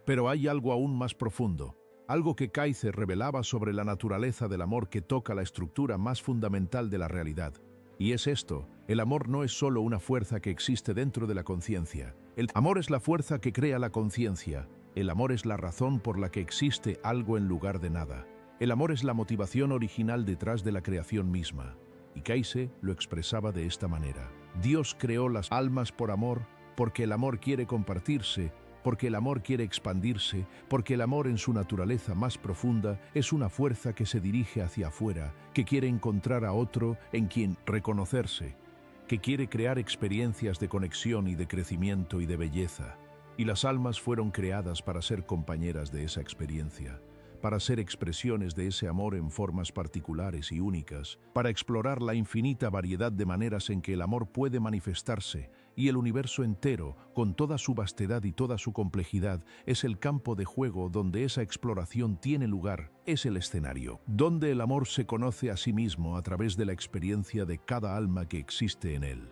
Speaker 1: Pero hay algo aún más profundo, algo que Cayce revelaba sobre la naturaleza del amor que toca la estructura más fundamental de la realidad. Y es esto: el amor no es solo una fuerza que existe dentro de la conciencia. El amor es la fuerza que crea la conciencia. El amor es la razón por la que existe algo en lugar de nada. El amor es la motivación original detrás de la creación misma. Y Kayse lo expresaba de esta manera. Dios creó las almas por amor, porque el amor quiere compartirse, porque el amor quiere expandirse, porque el amor en su naturaleza más profunda es una fuerza que se dirige hacia afuera, que quiere encontrar a otro en quien reconocerse, que quiere crear experiencias de conexión y de crecimiento y de belleza. Y las almas fueron creadas para ser compañeras de esa experiencia, para ser expresiones de ese amor en formas particulares y únicas, para explorar la infinita variedad de maneras en que el amor puede manifestarse, y el universo entero, con toda su vastedad y toda su complejidad, es el campo de juego donde esa exploración tiene lugar, es el escenario, donde el amor se conoce a sí mismo a través de la experiencia de cada alma que existe en él.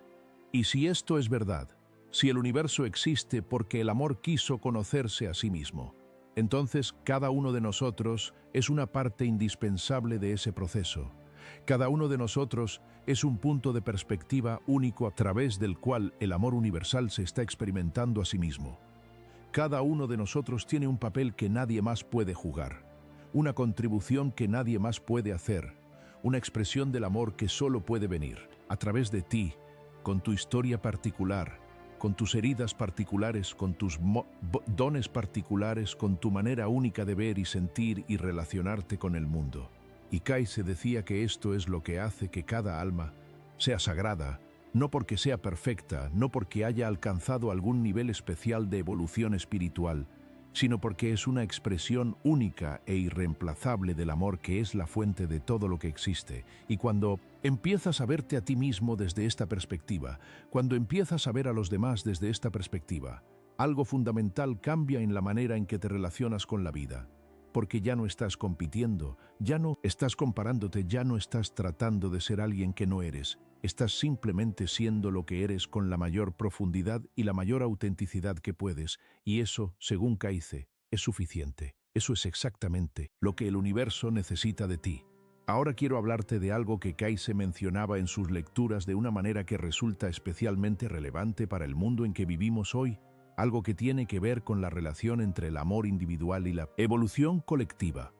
Speaker 1: Y si esto es verdad, si el universo existe porque el amor quiso conocerse a sí mismo, entonces cada uno de nosotros es una parte indispensable de ese proceso. Cada uno de nosotros es un punto de perspectiva único a través del cual el amor universal se está experimentando a sí mismo. Cada uno de nosotros tiene un papel que nadie más puede jugar, una contribución que nadie más puede hacer, una expresión del amor que solo puede venir a través de ti, con tu historia particular, con tus heridas particulares, con tus dones particulares, con tu manera única de ver y sentir y relacionarte con el mundo. Y Kayse decía que esto es lo que hace que cada alma sea sagrada, no porque sea perfecta, no porque haya alcanzado algún nivel especial de evolución espiritual, sino porque es una expresión única e irreemplazable del amor que es la fuente de todo lo que existe. Y cuando empiezas a verte a ti mismo desde esta perspectiva, cuando empiezas a ver a los demás desde esta perspectiva, algo fundamental cambia en la manera en que te relacionas con la vida. Porque ya no estás compitiendo, ya no estás comparándote, ya no estás tratando de ser alguien que no eres. Estás simplemente siendo lo que eres con la mayor profundidad y la mayor autenticidad que puedes, y eso, según Kayse, es suficiente. Eso es exactamente lo que el universo necesita de ti. Ahora quiero hablarte de algo que Kayse mencionaba en sus lecturas de una manera que resulta especialmente relevante para el mundo en que vivimos hoy, algo que tiene que ver con la relación entre el amor individual y la evolución colectiva.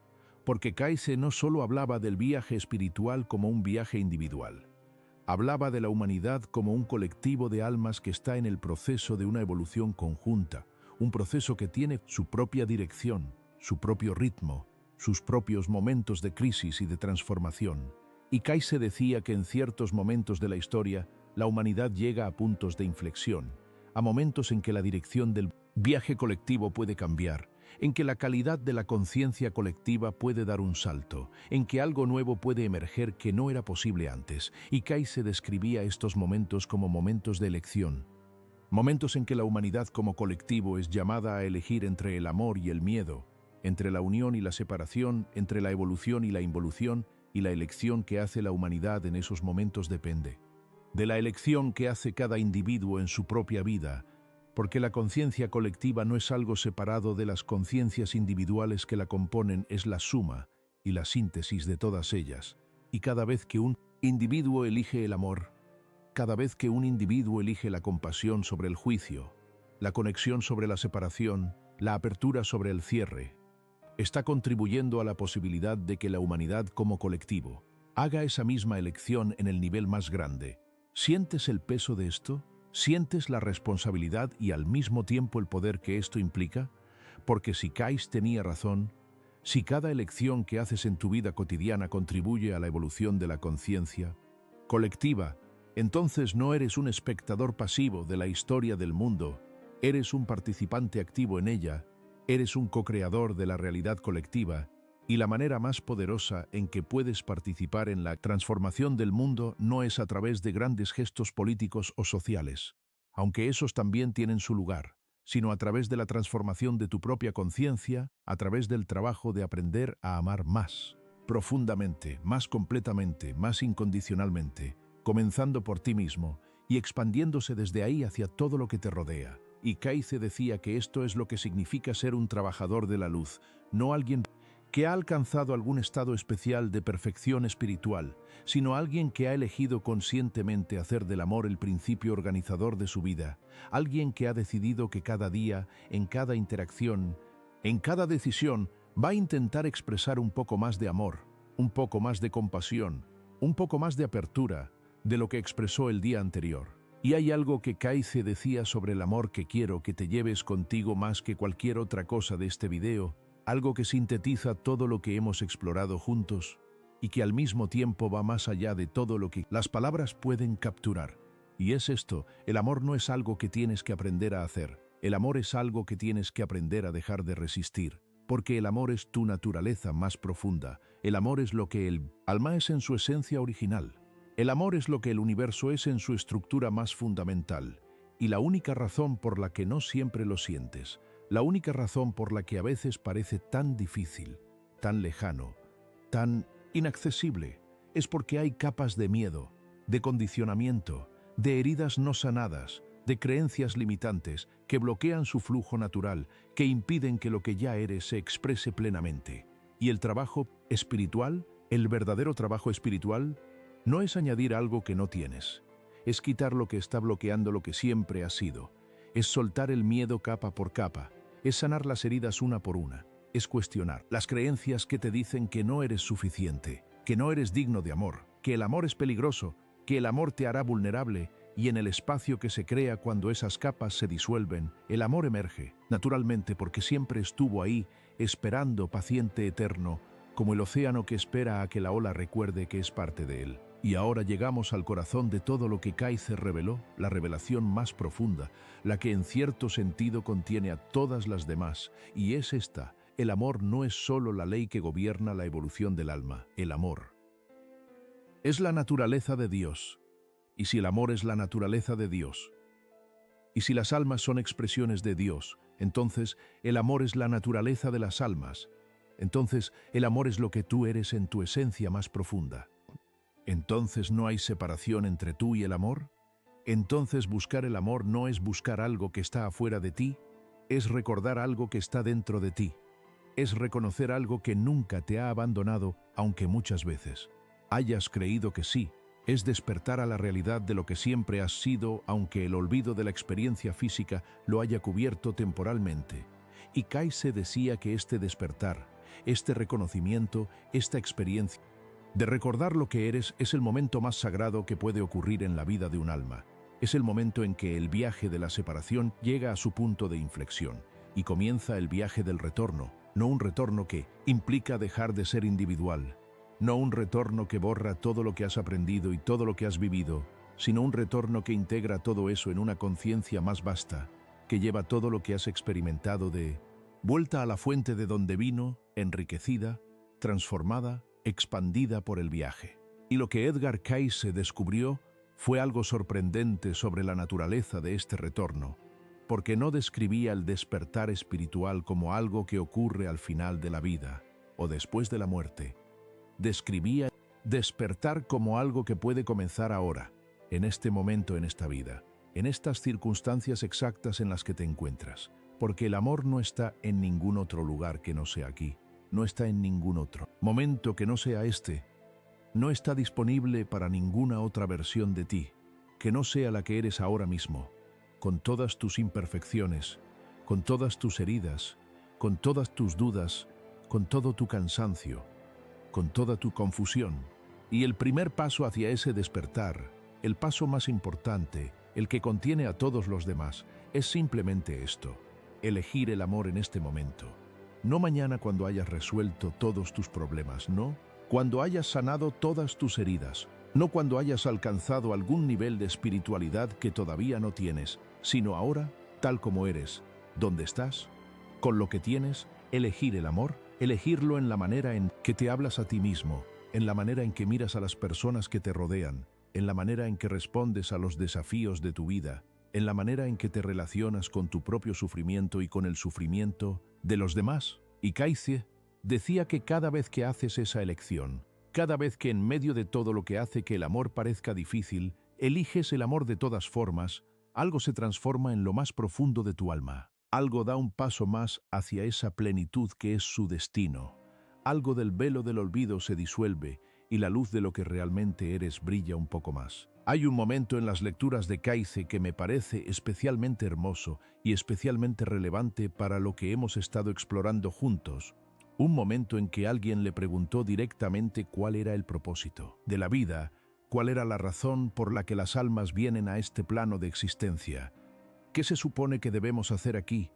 Speaker 1: Porque Kayse no solo hablaba del viaje espiritual como un viaje individual. Hablaba de la humanidad como un colectivo de almas que está en el proceso de una evolución conjunta, un proceso que tiene su propia dirección, su propio ritmo, sus propios momentos de crisis y de transformación. Y Kayse decía que en ciertos momentos de la historia, la humanidad llega a puntos de inflexión, a momentos en que la dirección del viaje colectivo puede cambiar, en que la calidad de la conciencia colectiva puede dar un salto, en que algo nuevo puede emerger que no era posible antes, y Kayse describía estos momentos como momentos de elección, momentos en que la humanidad como colectivo es llamada a elegir entre el amor y el miedo, entre la unión y la separación, entre la evolución y la involución, y la elección que hace la humanidad en esos momentos depende de la elección que hace cada individuo en su propia vida, porque la conciencia colectiva no es algo separado de las conciencias individuales que la componen, es la suma y la síntesis de todas ellas. Y cada vez que un individuo elige el amor, cada vez que un individuo elige la compasión sobre el juicio, la conexión sobre la separación, la apertura sobre el cierre, está contribuyendo a la posibilidad de que la humanidad como colectivo haga esa misma elección en el nivel más grande. ¿Sientes el peso de esto? ¿Sientes la responsabilidad y al mismo tiempo el poder que esto implica? Porque si Kayse tenía razón, si cada elección que haces en tu vida cotidiana contribuye a la evolución de la conciencia colectiva, entonces no eres un espectador pasivo de la historia del mundo, eres un participante activo en ella, eres un co-creador de la realidad colectiva. Y la manera más poderosa en que puedes participar en la transformación del mundo no es a través de grandes gestos políticos o sociales, aunque esos también tienen su lugar, sino a través de la transformación de tu propia conciencia, a través del trabajo de aprender a amar más profundamente, más completamente, más incondicionalmente, comenzando por ti mismo y expandiéndose desde ahí hacia todo lo que te rodea. Y Kayse decía que esto es lo que significa ser un trabajador de la luz, no alguien que ha alcanzado algún estado especial de perfección espiritual, sino alguien que ha elegido conscientemente hacer del amor el principio organizador de su vida, alguien que ha decidido que cada día, en cada interacción, En cada decisión va a intentar expresar un poco más de amor, un poco más de compasión, un poco más de apertura de lo que expresó el día anterior. Y hay algo que Kaize decía sobre el amor que quiero que te lleves contigo más que cualquier otra cosa de este video, algo que sintetiza todo lo que hemos explorado juntos y que al mismo tiempo va más allá de todo lo que las palabras pueden capturar. Y es esto: el amor no es algo que tienes que aprender a hacer, el amor es algo que tienes que aprender a dejar de resistir, porque el amor es tu naturaleza más profunda, el amor es lo que el alma es en su esencia original. El amor es lo que el universo es en su estructura más fundamental, y la única razón por la que no siempre lo sientes, la única razón por la que a veces parece tan difícil, tan lejano, tan inaccesible, es porque hay capas de miedo, de condicionamiento, de heridas no sanadas, de creencias limitantes que bloquean su flujo natural, que impiden que lo que ya eres se exprese plenamente. Y el trabajo espiritual, el verdadero trabajo espiritual, no es añadir algo que no tienes, es quitar lo que está bloqueando lo que siempre has sido, es soltar el miedo capa por capa, es sanar las heridas una por una, es cuestionar las creencias que te dicen que no eres suficiente, que no eres digno de amor, que el amor es peligroso, que el amor te hará vulnerable, y en el espacio que se crea cuando esas capas se disuelven, el amor emerge, naturalmente, porque siempre estuvo ahí, esperando, paciente, eterno, como el océano que espera a que la ola recuerde que es parte de él. Y ahora llegamos al corazón de todo lo que Kaize reveló, la revelación más profunda, la que en cierto sentido contiene a todas las demás, y es esta: el amor no es solo la ley que gobierna la evolución del alma, el amor es la naturaleza de Dios. Y si el amor es la naturaleza de Dios, y si las almas son expresiones de Dios, entonces el amor es la naturaleza de las almas. Entonces el amor es lo que tú eres en tu esencia más profunda. Entonces no hay separación entre tú y el amor. Entonces buscar el amor no es buscar algo que está afuera de ti, es recordar algo que está dentro de ti. Es reconocer algo que nunca te ha abandonado, aunque muchas veces hayas creído que sí. Es despertar a la realidad de lo que siempre has sido, aunque el olvido de la experiencia física lo haya cubierto temporalmente. Y Kaize decía que este despertar, este reconocimiento, esta experiencia de recordar lo que eres es el momento más sagrado que puede ocurrir en la vida de un alma. Es el momento en que el viaje de la separación llega a su punto de inflexión y comienza el viaje del retorno, no un retorno que implica dejar de ser individual, no un retorno que borra todo lo que has aprendido y todo lo que has vivido, sino un retorno que integra todo eso en una conciencia más vasta, que lleva todo lo que has experimentado de vuelta a la fuente de donde vino, enriquecida, transformada, expandida por el viaje. Y lo que Edgar Cayce descubrió fue algo sorprendente sobre la naturaleza de este retorno, porque no describía el despertar espiritual como algo que ocurre al final de la vida o después de la muerte. Describía despertar como algo que puede comenzar ahora, en este momento en esta vida, en estas circunstancias exactas en las que te encuentras, porque el amor no está en ningún otro lugar que no sea aquí, no está en ningún otro momento que no sea este, no está disponible para ninguna otra versión de ti, que no sea la que eres ahora mismo, con todas tus imperfecciones, con todas tus heridas, con todas tus dudas, con todo tu cansancio, con toda tu confusión. Y el primer paso hacia ese despertar, el paso más importante, el que contiene a todos los demás, es simplemente esto: elegir el amor en este momento. No mañana cuando hayas resuelto todos tus problemas, no cuando hayas sanado todas tus heridas, no cuando hayas alcanzado algún nivel de espiritualidad que todavía no tienes, sino ahora, tal como eres, donde estás, con lo que tienes. Elegir el amor, elegirlo en la manera en que te hablas a ti mismo, en la manera en que miras a las personas que te rodean, en la manera en que respondes a los desafíos de tu vida, en la manera en que te relacionas con tu propio sufrimiento y con el sufrimiento de los demás. Y Kaize decía que cada vez que haces esa elección, cada vez que en medio de todo lo que hace que el amor parezca difícil, eliges el amor de todas formas, algo se transforma en lo más profundo de tu alma. Algo da un paso más hacia esa plenitud que es su destino. Algo del velo del olvido se disuelve y la luz de lo que realmente eres brilla un poco más. Hay un momento en las lecturas de Cayce que me parece especialmente hermoso y especialmente relevante para lo que hemos estado explorando juntos. Un momento en que alguien le preguntó directamente cuál era el propósito de la vida, cuál era la razón por la que las almas vienen a este plano de existencia. ¿Qué se supone que debemos hacer aquí?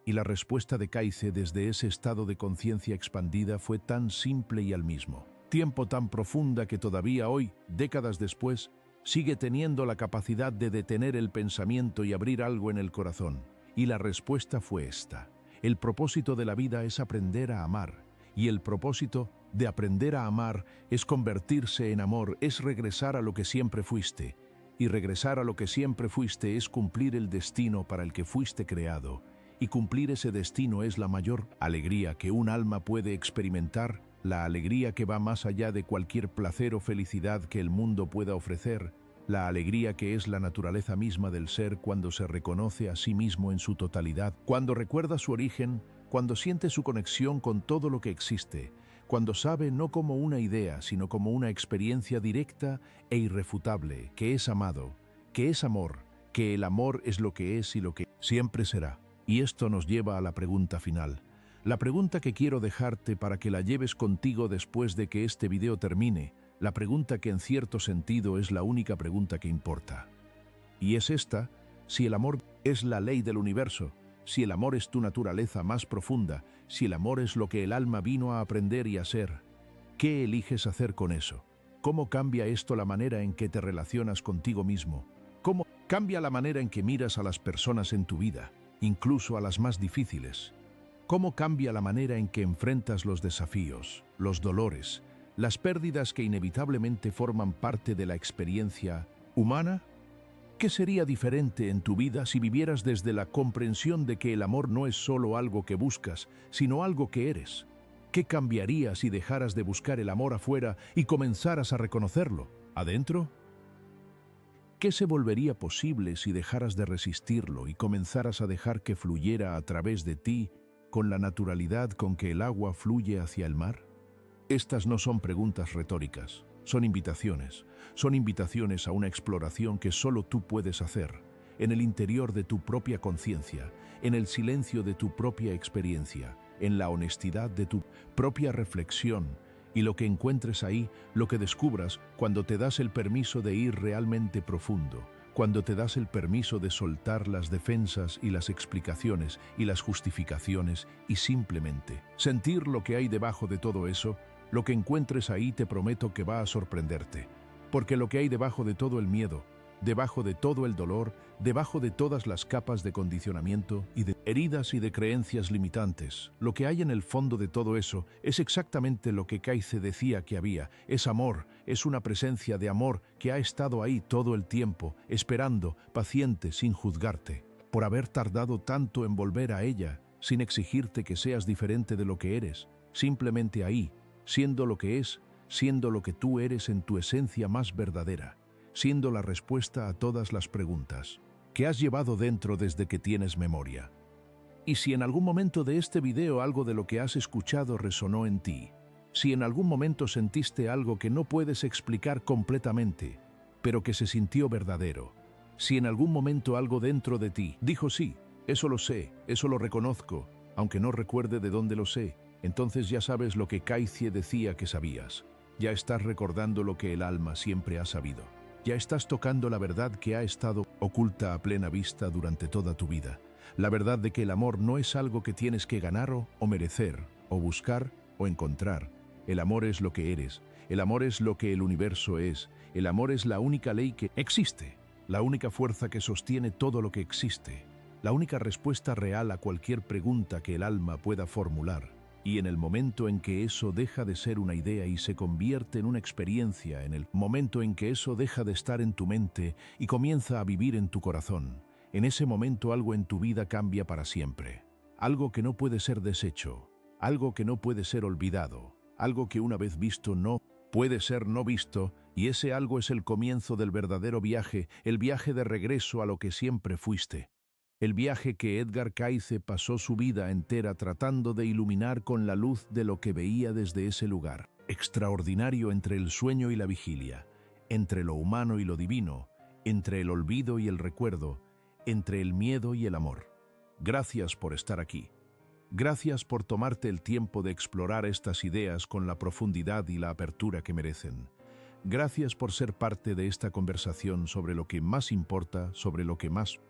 Speaker 1: Y la respuesta de Cayce desde ese estado de conciencia expandida fue tan simple y al mismo tiempo tan profunda que todavía hoy, décadas después, sigue teniendo la capacidad de detener el pensamiento y abrir algo en el corazón. Y la respuesta fue esta: el propósito de la vida es aprender a amar, y el propósito de aprender a amar es convertirse en amor, es regresar a lo que siempre fuiste, y regresar a lo que siempre fuiste es cumplir el destino para el que fuiste creado, y cumplir ese destino es la mayor alegría que un alma puede experimentar, la alegría que va más allá de cualquier placer o felicidad que el mundo pueda ofrecer, la alegría que es la naturaleza misma del ser cuando se reconoce a sí mismo en su totalidad, cuando recuerda su origen, cuando siente su conexión con todo lo que existe, cuando sabe no como una idea, sino como una experiencia directa e irrefutable, que es amado, que es amor, que el amor es lo que es y lo que siempre será. Y esto nos lleva a la pregunta final. La pregunta que quiero dejarte para que la lleves contigo después de que este video termine, la pregunta que en cierto sentido es la única pregunta que importa. Y es esta: si el amor es la ley del universo, si el amor es tu naturaleza más profunda, si el amor es lo que el alma vino a aprender y a ser, ¿qué eliges hacer con eso? ¿Cómo cambia esto la manera en que te relacionas contigo mismo? ¿Cómo cambia la manera en que miras a las personas en tu vida, incluso a las más difíciles? ¿Cómo cambia la manera en que enfrentas los desafíos, los dolores, las pérdidas que inevitablemente forman parte de la experiencia humana? ¿Qué sería diferente en tu vida si vivieras desde la comprensión de que el amor no es solo algo que buscas, sino algo que eres? ¿Qué cambiaría si dejaras de buscar el amor afuera y comenzaras a reconocerlo adentro? ¿Qué se volvería posible si dejaras de resistirlo y comenzaras a dejar que fluyera a través de ti con la naturalidad con que el agua fluye hacia el mar? Estas no son preguntas retóricas, son invitaciones a una exploración que solo tú puedes hacer, en el interior de tu propia conciencia, en el silencio de tu propia experiencia, en la honestidad de tu propia reflexión, y lo que encuentres ahí, lo que descubras cuando te das el permiso de ir realmente profundo, cuando te das el permiso de soltar las defensas y las explicaciones y las justificaciones y simplemente sentir lo que hay debajo de todo eso, lo que encuentres ahí te prometo que va a sorprenderte, porque lo que hay debajo de todo el miedo, debajo de todo el dolor, debajo de todas las capas de condicionamiento y de heridas y de creencias limitantes, lo que hay en el fondo de todo eso es exactamente lo que Cayce decía que había: es amor, es una presencia de amor que ha estado ahí todo el tiempo, esperando, paciente, sin juzgarte, por haber tardado tanto en volver a ella, sin exigirte que seas diferente de lo que eres, simplemente ahí, siendo lo que es, siendo lo que tú eres en tu esencia más verdadera, siendo la respuesta a todas las preguntas que has llevado dentro desde que tienes memoria. Y si en algún momento de este video algo de lo que has escuchado resonó en ti, si en algún momento sentiste algo que no puedes explicar completamente, pero que se sintió verdadero, si en algún momento algo dentro de ti dijo sí, eso lo sé, eso lo reconozco, aunque no recuerde de dónde lo sé, entonces ya sabes lo que Cayce decía que sabías. Ya estás recordando lo que el alma siempre ha sabido. Ya estás tocando la verdad que ha estado oculta a plena vista durante toda tu vida. La verdad de que el amor no es algo que tienes que ganar o merecer, o buscar o encontrar. El amor es lo que eres. El amor es lo que el universo es. El amor es la única ley que existe, la única fuerza que sostiene todo lo que existe, la única respuesta real a cualquier pregunta que el alma pueda formular. Y en el momento en que eso deja de ser una idea y se convierte en una experiencia, en el momento en que eso deja de estar en tu mente y comienza a vivir en tu corazón, en ese momento algo en tu vida cambia para siempre. Algo que no puede ser deshecho, algo que no puede ser olvidado, algo que una vez visto no puede ser no visto, y ese algo es el comienzo del verdadero viaje, el viaje de regreso a lo que siempre fuiste. El viaje que Edgar Cayce pasó su vida entera tratando de iluminar con la luz de lo que veía desde ese lugar extraordinario entre el sueño y la vigilia. entre lo humano y lo divino, entre el olvido y el recuerdo, entre el miedo y el amor. Gracias por estar aquí. Gracias por tomarte el tiempo de explorar estas ideas con la profundidad y la apertura que merecen. Gracias por ser parte de esta conversación sobre lo que más importa, sobre lo que más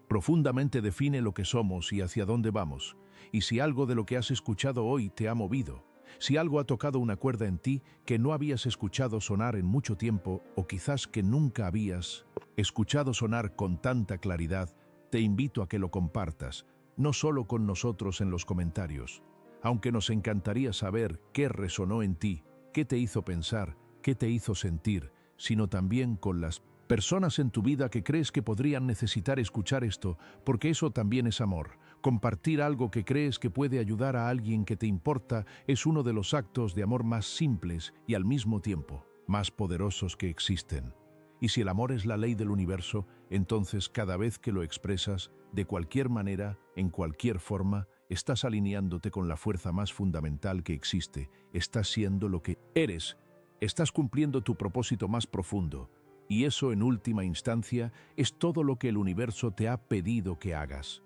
Speaker 1: profundamente define lo que somos y hacia dónde vamos. Y si algo de lo que has escuchado hoy te ha movido, si algo ha tocado una cuerda en ti que no habías escuchado sonar en mucho tiempo o quizás que nunca habías escuchado sonar con tanta claridad, te invito a que lo compartas, no solo con nosotros en los comentarios, aunque nos encantaría saber qué resonó en ti, qué te hizo pensar, qué te hizo sentir, sino también con las personas en tu vida que crees que podrían necesitar escuchar esto, porque eso también es amor. Compartir algo que crees que puede ayudar a alguien que te importa es uno de los actos de amor más simples y al mismo tiempo más poderosos que existen. Y si el amor es la ley del universo, entonces cada vez que lo expresas, de cualquier manera, en cualquier forma, estás alineándote con la fuerza más fundamental que existe, estás siendo lo que eres, estás cumpliendo tu propósito más profundo. Y eso, en última instancia, es todo lo que el universo te ha pedido que hagas.